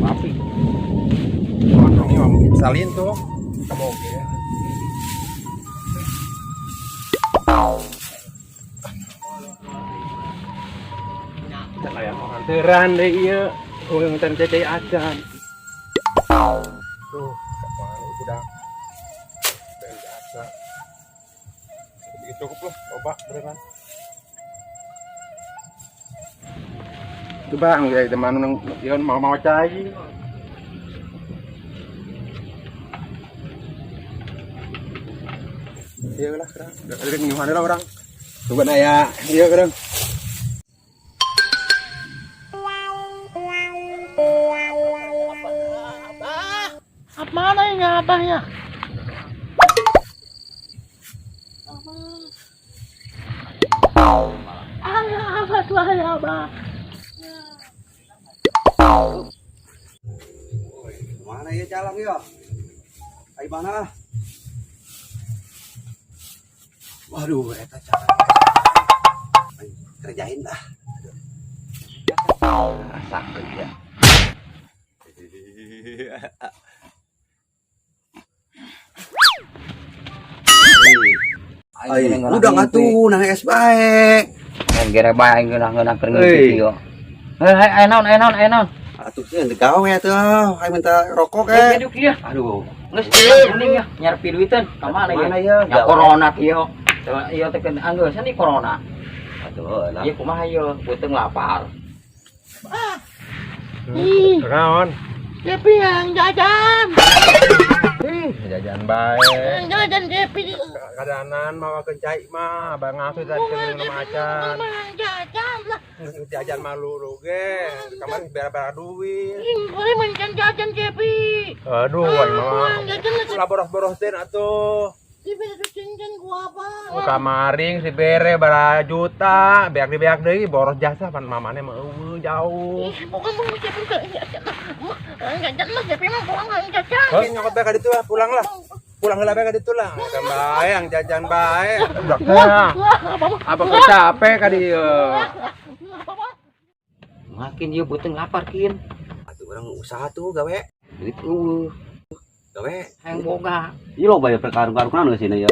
Api. Ini mau salin tuh. Kamu oke ya. Kayak pengantaran deh iya. Oh yang cecai acan. Tuh, kapan udah biasa. Sedikit cukup lah, coba beneran. Coba nggak teman nang yon mau cai. Iya lah, kerang. Ada nyuhan lah orang. Coba naya, iya kerang. Apa mana ini abah ya? Ayah abah tuh ayah abah. Mana ya jalan ya? Ayo mana? Waduh, eta jalan. Kerjain dah. Sakit ya. Udah ngatuh nah es bae. Gara bae ngeunah-ngeunah keur ngeutik yo. Hei naon. Atuh teh gawe tuh, ayo minta rokok Duduk ieu. Aduh, geus kuning ya, nyarpi duiteun. Ka mana ya? Ya corona kieu. Ieu teh anggeus nih corona. Aduh, lah. Ieu kumaha ieu? Beuteung lapar. Naon? Cepi yang jajan. Jajan baik. Jajan Cepi. Kadanan mawa kencai mah, abang ngasuh tadi jeung nama acan. Jajan lah. Jajan malu ruge, kamar bara-bara duit. Boleh makan jajan Cepi. Aduh, aing mah. Lah boros-boros teh atuh. Cepi itu cincin gua apa? Oh, kamaring si bere bara juta, beak deui boros jasa pan mamane mah eueuh jauh. Bukan Cepi enggak jajan mah Cepi mah pulang jajan. Oh, nyokot bae ka ditu lah, pulang lah. Pulang heula bae ka ditu lah. Kan bae yang jajan bae. Udah teh. Apa capek ka dieu? Makin ieu beuteung lapar kin. Atuh urang usaha tuh gawe. Duit eueuh. Gawe. Hayang boga. Ieu lo bayar perkarung-karungan geus cenah ya.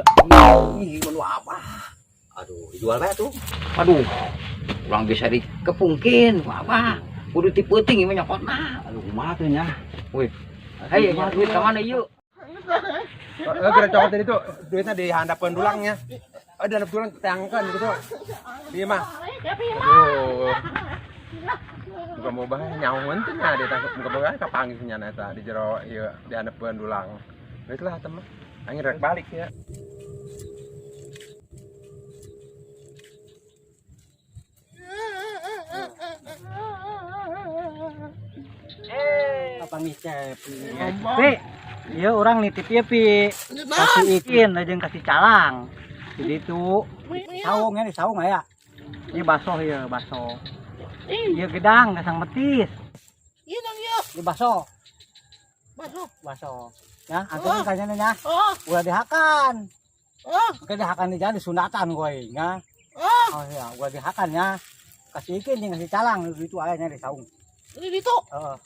Ih, menu apa? Aduh, dijual bae tuh. Aduh. Urang bisa dikepungkin, apa? Kudu tipeuting ieu nyokotna. Aduh, kumaha teh nya? Wih. Hei, duit ka mana ieu? Kira cokot tadi tuh duitnya di handapeun dulangnya. Oh, di handap dulang teangkeun gitu. Ieu mah. Aduh. Muga mau bae nyaun teh nya di tangkep muga bae kapanggih nya eta di jero ieu di handapeun dulang. Geus lah teh mah. Aing rek balik ya. Apa nih Cepi? Iya orang nitip ya Pi. Kasih ikin jeung kasih calang. Jadi itu saung ya, saung ya. Ini baso ya, baso. Iya gedang, gasang metis. Iya dong iya. Ini baso. Ya, antum kayaknya nya. Udah dihakan. Oke dihakan di jalan disunatan gue ya. Oh ya, udah dihakan ya. Kasih ikin jeung kasih calang itu ayahnya di saung. Ini itu. Heeh.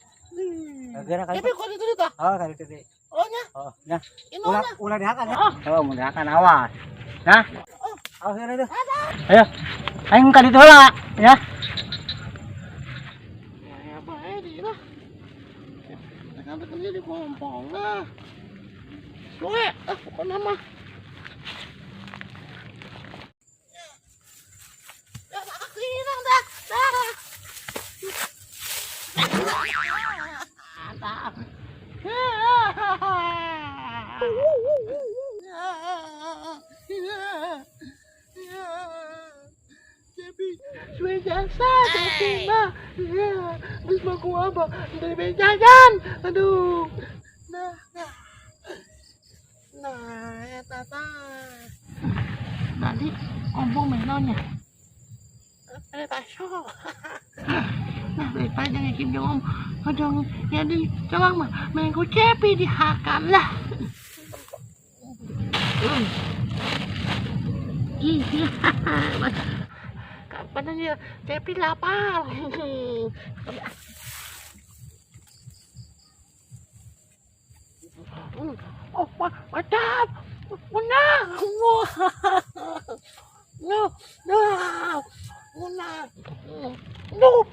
Gara kali. Cepi kok itu dah. Oh, kali itu. Oh nya. Oh, ya. Ini Ulah dihakan ya. Oh, mau dihakan awas. Nah. Awas ya itu. Ayo. Aing ka ditu heula ya. Ya bae di lah. Tekan kerja di pompong lah. Loe, pokoknya mah. Ya tak hilang dah. Cepi, sudah jasa Cepi mah. Ya, terus mau gua apa? Dari jajan. Aduh. Nah. Ya tata. Tadi ompong menonnya. Ada taso. Nah, baik jangan ikin om. Kadang jadi cawang mah mengko Cepi dihakan lah. Iya. Kapan aja Cepi lapar.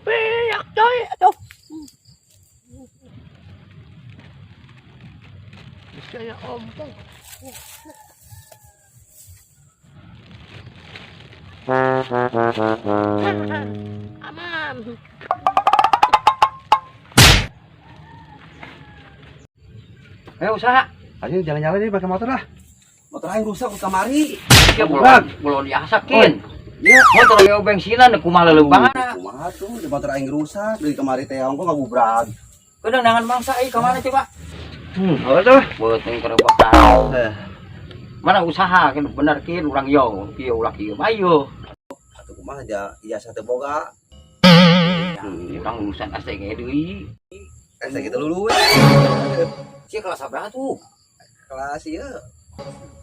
Piyak coy. Aduh. Saya ompong. Aman. Ayo usaha. Ayo jalan-jalan nih pakai motor lah. Motor aing rusak di kamari. Ya belum diasakin. Iya. Motor yo bensinan kumaha leuleungan. Kumaha tuh di motor aing rusak dari kamari teh ongko ngabubrag. Keudang nangan mangsa ieu ka mana coba? Oh tuh. Beuteung kerebak tahu. Mana usaha kan bener kieu urang yo, kieu ulah kieu. Ayo. Atuh kumaha aja ijazah teh boga. Urang lulusan STG deui. Gitu lulu. Cie kelas berapa tuh? Kelas ieu.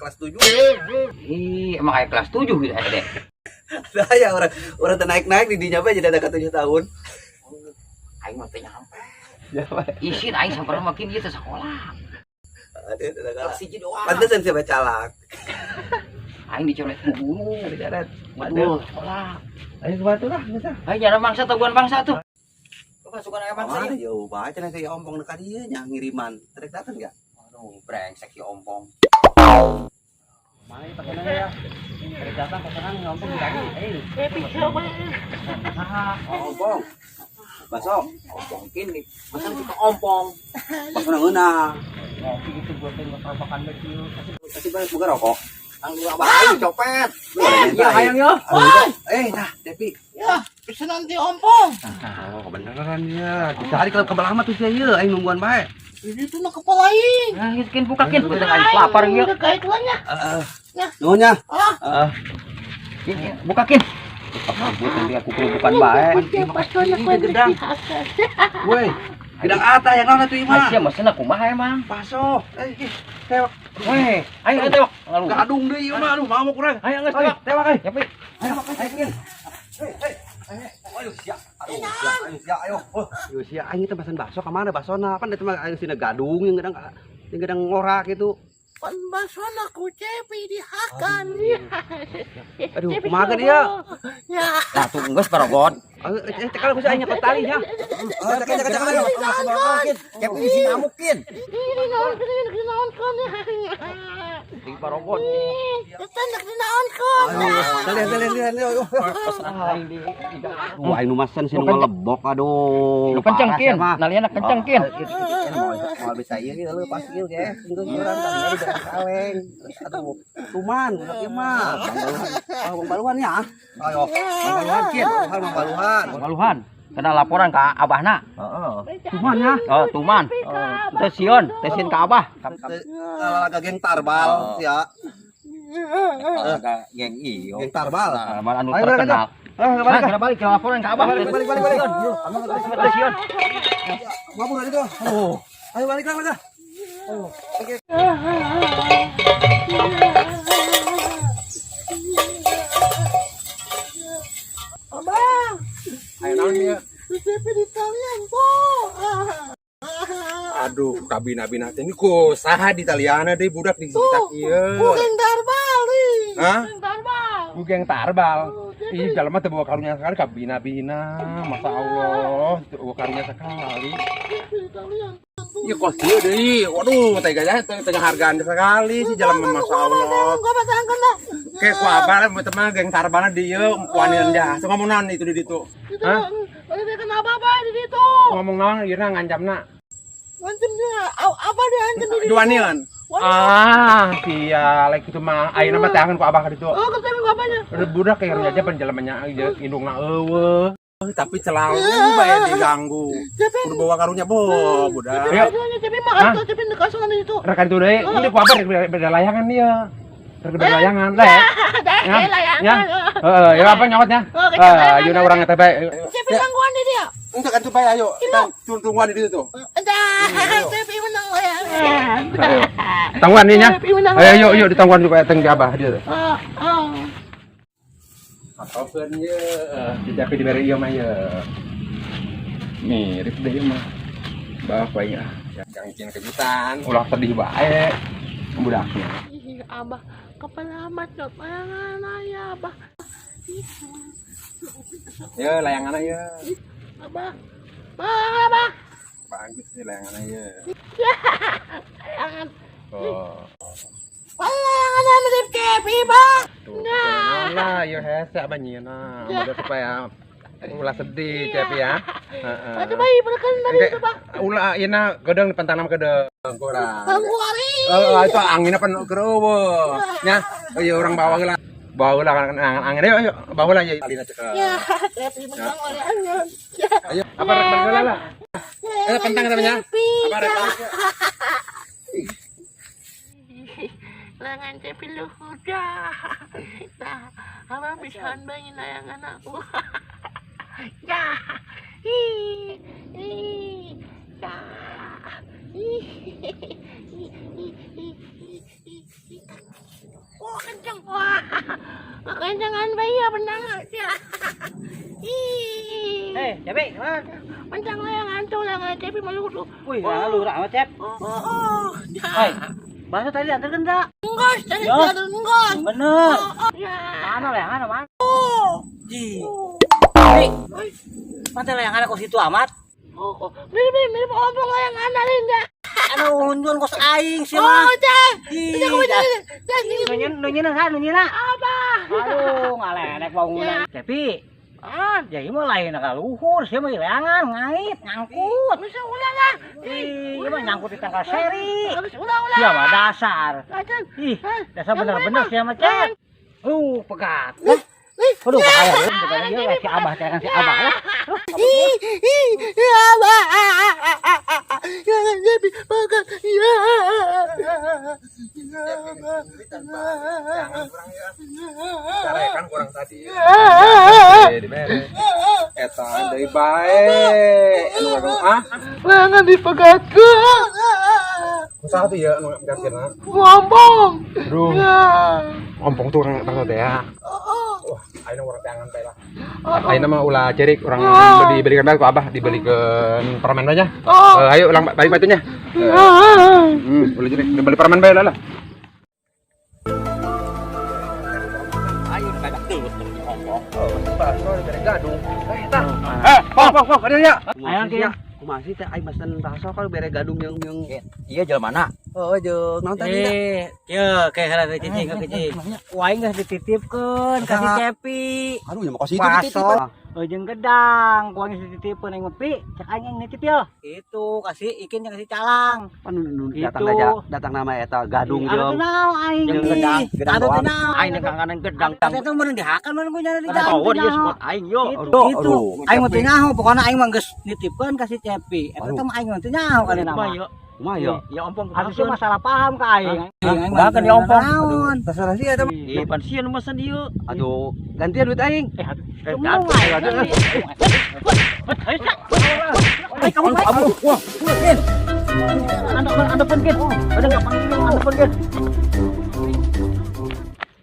Kelas 7. Ih, emang kayak kelas 7 gitu SD. Dah ya orang teh naik-naik di dinya bae jadi ada 7 tahun. Aing mah teh nyampe. Isin aing sampai makin ieu teh sekolah. Aduh, Kelas 1 doang. pantesan siapa calak. Aing dicoret ku guru, Dicaret. betul sekolah. Ayo ke batu lah, bisa. Aing jangan bangsa tuh bukan bangsa tuh. Coba suka aya bangsa Mana ieu. yo baca nanti ompong dekat dia nya ngiriman. Terek datang enggak? Aduh, brengsek si ompong. Mari pakai nanya ya. Dari datang pasangan ngompong di tadi. Ompong. Baso. Ompong kini, masa suka ompong. Baso nang euna. Ngopi itu buat yang keropakan kecil. Kasih balik buka rokok. Anggur abah aing copet. Iya, hayang yo. Nah, Depi. Ya, bisa nanti ompong. Oh, kebenaran ya. Dicari ke kebelah mah tuh ieu aing nungguan bae. Ini tuh nak kepalain. Nah, kin bukakin beutang aing lapar ieu. Kait lanya. Nuhunnya. Bukakin. Bukan dia kuku bukan bae. Gedang. Woi, gedang ata yang naon atuh ieu mah? Masih mesin kumaha emang? Paso. Tewak. Weh, ayo tewak. Gadung deui ieu mah, aduh mau kurang. Ayo geus tewak. Tewak euy. Nyapi. Ayo sia. Ayo. Yo sia aing teh pesan bakso ka mana baksona? Pan eta mah aing sina gadung yang gedang ngorak itu. Pembahasan aku cepi dihakan. Aduh, kumaha kan ieu? Ya. Lah tuh geus parogot. Kalau bisa aing nyekot tali nya. Kepi isi ngamukin. Ini naon kan. Di parogot. Tendak dinaon kan. Lihat. Aing di Wah, aing nu masan sih nu lebok aduh. lu kencengkin. Naliana kencengkin. Mau bisa ieu ge leuh pas ieu ge. Tinggal urang tadinya di dalam kaleng. Aduh, tuman ieu mah. Bang Baluhan ya. Ayo, Bang Baluhan kieu, Bang Baluhan. Maluhan. Kena laporan ka abahna. Tuman ya. Oh, tuman. Teu sieun ka abah. Laga geng tarbal sia. Geng iyo. Geng tarbal. Mal anu Ayo, terkenal. balik. Kena balik ke laporan ka abah. Balik. Teu sieun. Ngapur itu. Ayo balik lah. Abang. Ayo naon ieu? Cepi di kalian, po. Aduh, kabina-bina teh ini ku saha di Italiana deui budak di sekitar ieu. Bukan darbal nih. Hah? Bukan darbal. Bugeng tarbal. Ih, jalma teh bawa karunya sekali kabina-bina. Masya Allah, teu bawa karunya sekali. Cepi di kalian. Iya kos dia deui. Waduh, teganya tengah hargaan sekali si jalma Masya Allah. Gua pasangkan dah. Kayak ku abal teman geng tarbalna dieu wanian dah. So ngomong naon itu di ditu? Hah? Ini kenapa apa di situ? Ngomong naon ieu ngancamna? Ngancem dia. Apa dia ngancem di situ? Duanian. Ah, sia lek kitu mah ayeuna mah teh angeun ku abah ka ditu. Oh, ketemu apanya? Udah budak kayak aja penjelamanya indungna eueuh. Tapi selalu bae diganggu. Udah bawa karunya budak. Ayo. Cepi mah atau cepi dikasongan di situ. Rekan itu deui, ini ku abah beda layangan dia. Beda layangan teh. Ya. Heeh, ya apa nyawatnya? Ayeuna urang teh bae. Cepi gangguan di dia. Untuk kan supaya ayo. Tungguan di situ. Dah, cepi menang layangan. Tangguan ini nya. Ayo yuk ditangguan supaya teng di abah dia. Apapun ye, tidak diberi ieu mah ye. Mirip deh mah. Bapak ya, yang kejutan, ulah sedih bae budaknya. Abah Kapalamat na layangan ya ba. Ya layangan aja. Aba. Ba. Bagus sih layangan aja. Layangan. Oh. Layangan namin si Kepi ba? Tuh, lah, ya hese apa nyina. Udah supaya ulah sedih Cepi ya. Heeh. Aduh bayi berkan dari itu ba. Ulah ina gedeng di pantanam gedeng kurang. Angguari. Itu anginnya penuh keruwo. Nya, ya orang bawa lah. Bawa lah kan angin ayo bawa lah ya. Ya, Kepi menang layangan. Ayo, apa rek lah. Pentang namanya. Apa rek? Layangan Kepi lu udah. Nah, abang bisa bangin layangan aku. Ya. Ya. Wah, kencang. Wah. Kencangan bayi ya benang aja. Cepi, mana? Kencang layangan tuh, layangan Kepi melulu. Wih, lu rak Cep. Ya. Bahasa tadi antar enggak? Enggak, tadi ada enggak. Bener. Ya. Mana layangan mana? Ji. Hei. Mata layangan aku situ amat. Oh, mirip ompong layangan ada enggak? Anu hunjun kos aing sih Oh, mah. Cak. Ih, Cak, nunyin apa? Aduh, ngalenek bangunan. Cepi. Ya ini mah lain ka luhur, sih mah layangan ngait nyangkut. Bisa ulang ah. Ih, mah nyangkut di tangkal seri. Ulang. Iya mah dasar. Acan. Ih, dasar bener-bener sih mah Cep. Pegat. Aduh, bahaya lu, bukan dia si Abah, jangan si Abah lah. Abah. Jangan jadi pegat. Ya. Carekan kurang tadi. Dibere. Eta deui bae. Anu ah. Layangan dipegatku. Usaha tuh ya anu gantina. Ngomong. Aduh. Ya. Ompong tuh orang teh ya. Wah, ayeuna urang tangan teh lah. Ayeuna mah ulah cerik orang dibelikan bae ku Abah dibelikan permen aja. Ayo ulang balik batunya. Ulah cerik dibeli permen bae lah. Ayo kadak terus ngomong. Bakso diberi gaduh. Pok, ada ya. Ayo kieu. Kumaha sih teh aing mesen bakso kalau bere gadung yang Iya jalan mana? oh jeung naon tadi Kieu kayak kana teh cicing ka cicing. Waing geus dititipkeun ka si Cepi. aduh nya mah kos itu Bakso. Jeung gedang, kuang geus dititipkeun aing ngopi, cek aing nitip ya. Itu kasih ikin jeung kasih calang. pan Itu. datang nama eta gadung Anu jeung teu aing. Jeung gedang Anu teu naon. Aing negangan gedang Eta teh meureun dihakan meureun ku nyana di Ada dalam. power dia semut aing yo. Itu. Aing mah teu nyaho, pokona aing mah geus nitipkeun ka si Cepi. Eta teh mah aing mah teu nyaho kana nama. kumaha ya Ya ompong Harusnya masalah paham ka aing. Enggak kan dia ompong. Naon? terserah sih eta Di pansian mesen dia. aduh gantian duit aing Kamu wah, anda pengen, ada nggak panggil anda pengen.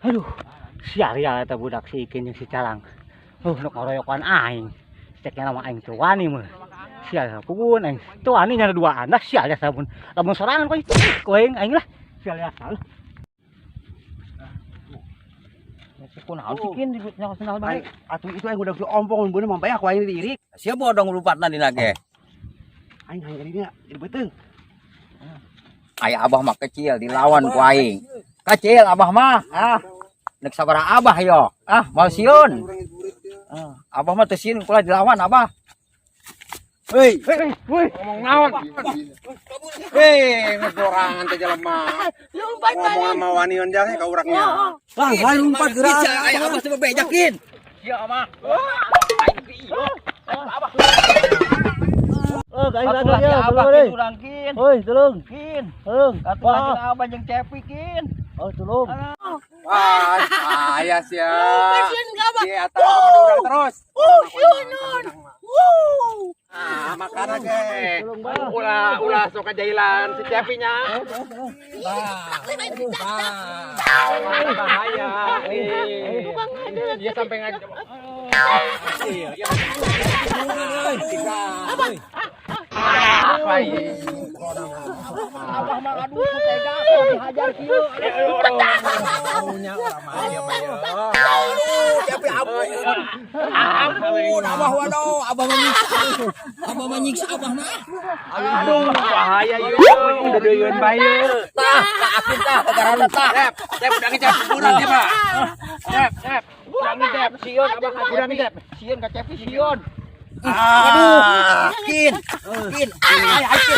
Aduh, sial eta budak si Ikin jeung si Calang. Nuk ngoroyokan aing. Ceknya nama aing teu wani mah. Sial pun aing. Teu wani nya dua anak sial ya sabun. Lamun sorangan kowe aing lah. Sial ya salah. Kunaon sih Kin dinya senal bae. atuh itu aing udah ompong beuneu mah bae aku aing diirik Sia bodong lupatna dina ge. aing hayang dinya di beuteung Aya Abah mah kecil dilawan ku aing. Kecil Abah mah. Nek sabaraha Abah yo. Mau sieun. Abah mah teu sieun kula dilawan Abah. Hei, ngomong naon? Ngesorangan teh jelema. Ngomong sama wanion jange ka urangnya. bang lain lompat gerak Aya Abah teu bebejakin. Sia mah. Aing lagi ya, Urang Kin. Hoi, tolong. Kin. Tolong. Atuh Abah jeung Cepi Kin. Oh, tolong. Wah, aya sia. Pasien gabak. Di atas urang terus. Yunun. Makana ge. Ulah sok kajailan si Cepinya. Bahaya. Dia sampai ngajak. Apa? Abah mah aduh tega kok dihajar kieu. Punya orang mah dia mah ya. Tapi ampun, abah waduh, abah menyiksa abah mah. Aduh, bahaya ieu. Udah deueun bae ieu. Tah, akin tah, kegarana tah. Tep udah ngecep kurang dia mah. Tep. Udah ngecep sieun abah udah ngecep. Sieun ka cepi sieun. Aduh, Kin. Ay, kin. aduh.